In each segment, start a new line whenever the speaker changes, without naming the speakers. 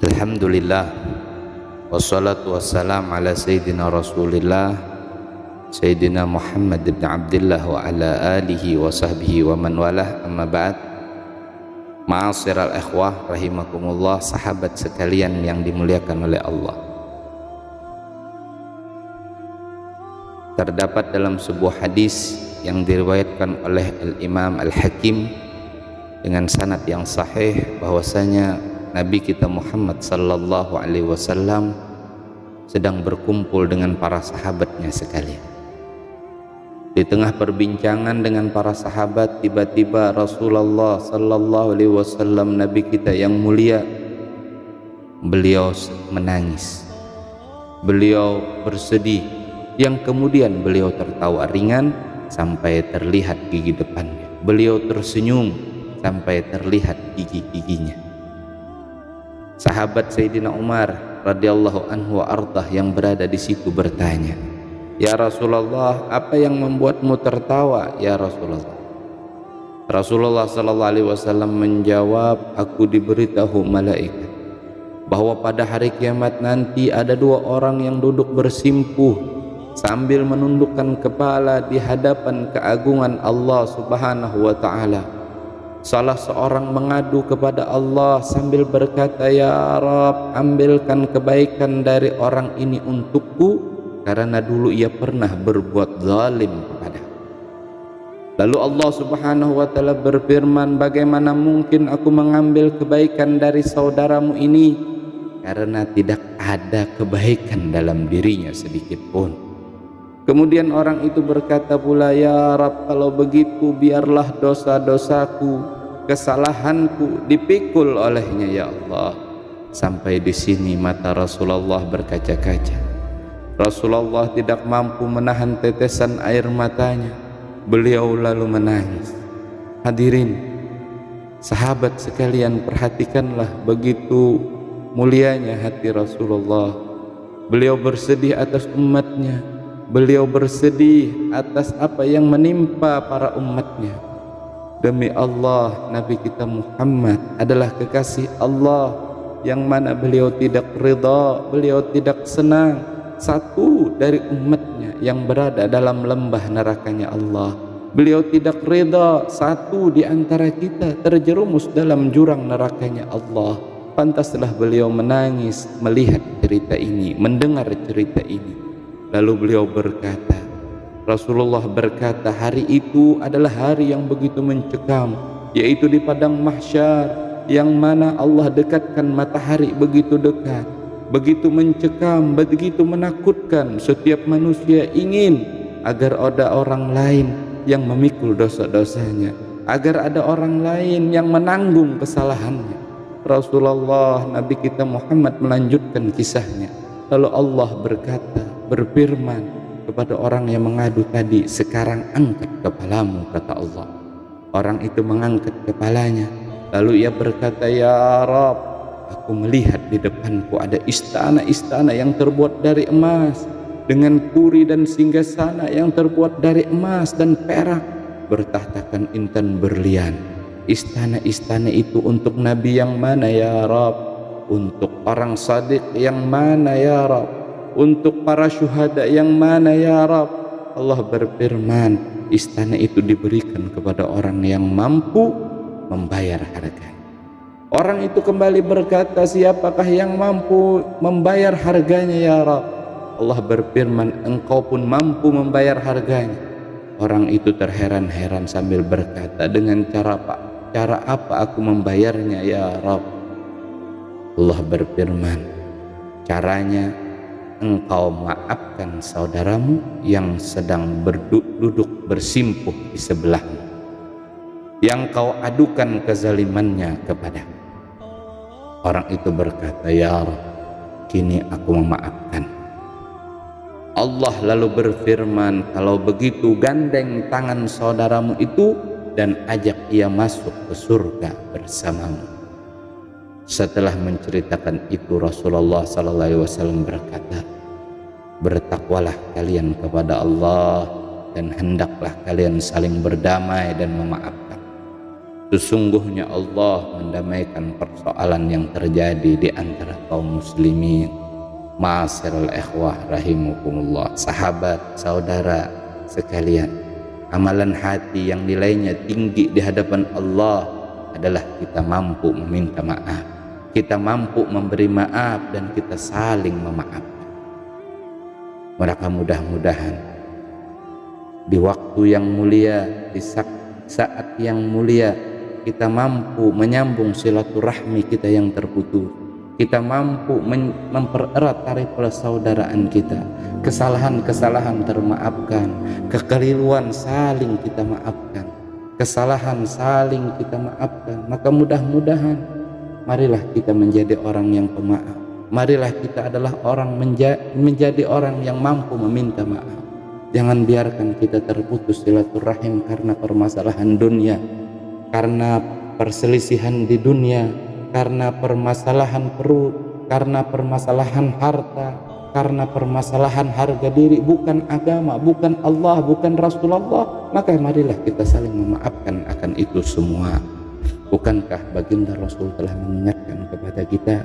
Alhamdulillah, wassalatu wassalam ala Sayyidina Rasulillah Sayyidina Muhammad ibn Abdillah wa ala alihi wa sahbihi wa man walah, amma ba'd. Ma'asyiral ikhwah rahimakumullah, sahabat sekalian yang dimuliakan oleh Allah. Terdapat dalam sebuah hadis yang diriwayatkan oleh Al-Imam Al-Hakim dengan sanad yang sahih bahwasanya Nabi kita Muhammad sallallahu alaihi wasallam sedang berkumpul dengan para sahabatnya sekalian. Di tengah perbincangan dengan para sahabat, tiba-tiba Rasulullah sallallahu alaihi wasallam, Nabi kita yang mulia, beliau menangis, beliau bersedih, yang kemudian beliau tertawa ringan sampai terlihat gigi depannya. Beliau tersenyum sampai terlihat gigi-giginya. Sahabat Sayyidina Umar radhiyallahu anhu wa ardah yang berada di situ bertanya, "Ya Rasulullah, apa yang membuatmu tertawa ya Rasulullah?" Rasulullah sallallahu alaihi wasallam menjawab, "Aku diberitahu malaikat bahwa pada hari kiamat nanti ada dua orang yang duduk bersimpuh sambil menundukkan kepala di hadapan keagungan Allah Subhanahu wa taala. Salah seorang mengadu kepada Allah sambil berkata, 'Ya Rabb, ambilkan kebaikan dari orang ini untukku karena dulu ia pernah berbuat zalim kepada.' Lalu Allah Subhanahu wa taala berfirman, 'Bagaimana mungkin aku mengambil kebaikan dari saudaramu ini karena tidak ada kebaikan dalam dirinya sedikit pun.' Kemudian orang itu berkata pula, 'Ya Rabb, kalau begitu biarlah dosa-dosaku, kesalahanku dipikul olehnya ya Allah.' Sampai di sini mata Rasulullah berkaca-kaca. Rasulullah tidak mampu menahan tetesan air matanya. Beliau lalu menangis. Hadirin, sahabat sekalian, perhatikanlah begitu mulianya hati Rasulullah. Beliau bersedih atas umatnya. Beliau bersedih atas apa yang menimpa para umatnya. Demi Allah, Nabi kita Muhammad adalah kekasih Allah yang mana beliau tidak ridha, beliau tidak senang satu dari umatnya yang berada dalam lembah nerakanya Allah. Beliau tidak ridha satu di antara kita terjerumus dalam jurang nerakanya Allah. Pantaslah beliau menangis melihat cerita ini, mendengar cerita ini. Lalu beliau berkata, Rasulullah berkata, hari itu adalah hari yang begitu mencekam, yaitu di padang mahsyar, yang mana Allah dekatkan matahari begitu dekat, begitu mencekam, begitu menakutkan. Setiap manusia ingin agar ada orang lain yang memikul dosa-dosanya, agar ada orang lain yang menanggung kesalahannya. Rasulullah, Nabi kita Muhammad melanjutkan kisahnya. Lalu Allah berfirman kepada orang yang mengadu tadi, "Sekarang angkat kepalamu," kata Allah. Orang itu mengangkat kepalanya. Lalu ia berkata, "Ya Rabb, aku melihat di depanku ada istana-istana yang terbuat dari emas, dengan puri dan singgasana yang terbuat dari emas dan perak, bertahtakan intan berlian. Istana-istana itu untuk Nabi yang mana ya Rabb? Untuk orang sadiq yang mana ya Rabb? Untuk para syuhada yang mana ya Rabb?" Allah berfirman, istana itu diberikan kepada orang yang mampu membayar harga. Orang itu kembali berkata, "Siapakah yang mampu membayar harganya ya Rabb?" Allah berfirman, "Engkau pun mampu membayar harganya." Orang itu terheran-heran sambil berkata, "Dengan cara apa aku membayarnya ya Rabb?" Allah berfirman, "Caranya engkau maafkan saudaramu yang sedang duduk bersimpuh di sebelahmu, yang kau adukan kezalimannya kepadamu." Orang itu berkata, "Ya Rabb, kini aku memaafkan." Allah lalu berfirman, "Kalau begitu gandeng tangan saudaramu itu dan ajak ia masuk ke surga bersamamu." Setelah menceritakan itu, Rasulullah SAW berkata, "Bertakwalah kalian kepada Allah dan hendaklah kalian saling berdamai dan memaafkan. Sesungguhnya Allah mendamaikan persoalan yang terjadi di antara kaum muslimin. Ma'asyiral ikhwah rahimakumullah, sahabat, saudara sekalian, amalan hati yang nilainya tinggi di hadapan Allah adalah kita mampu meminta maaf, kita mampu memberi maaf, dan kita saling memaafkan. Maka mudah-mudahan di waktu yang mulia, di saat yang mulia, kita mampu menyambung silaturahmi kita yang terputus. Kita mampu mempererat tali persaudaraan kita. Kesalahan-kesalahan termaafkan, kekeliruan saling kita maafkan, kesalahan saling kita maafkan. Maka mudah-mudahan marilah kita menjadi orang yang pemaaf. Marilah kita adalah orang menjadi orang yang mampu meminta maaf. Jangan biarkan kita terputus silaturahim karena permasalahan dunia, karena perselisihan di dunia, karena permasalahan perut, karena permasalahan harta, karena permasalahan harga diri. Bukan agama, bukan Allah, bukan Rasulullah. Maka marilah kita saling memaafkan akan itu semua. Bukankah baginda Rasul telah mengingatkan kepada kita,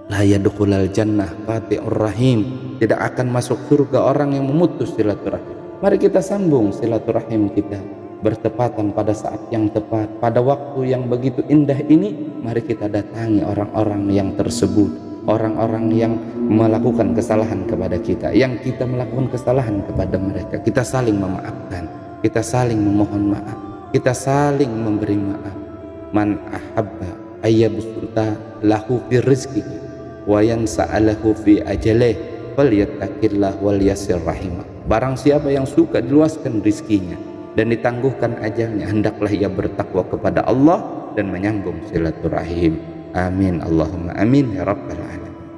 la yadkhulul jannah qati'ur rahim, tidak akan masuk surga orang yang memutus silaturahim. Mari kita sambung silaturahim kita bertepatan pada saat yang tepat, pada waktu yang begitu indah ini. Mari kita datangi orang-orang yang tersebut, orang-orang yang melakukan kesalahan kepada kita, yang kita melakukan kesalahan kepada mereka. Kita saling memaafkan, kita saling memohon maaf, kita saling memberi maaf. Man ahabba ayyabsuta lahu fi rizqihi wa yansa'alahu fi ajalih falyattaqillah wal yasir rahimah. Barang siapa yang suka diluaskan rizkinya dan ditangguhkan ajalnya, hendaklah ia bertakwa kepada Allah dan menyambung silaturahim. Amin Allahumma amin ya rabbal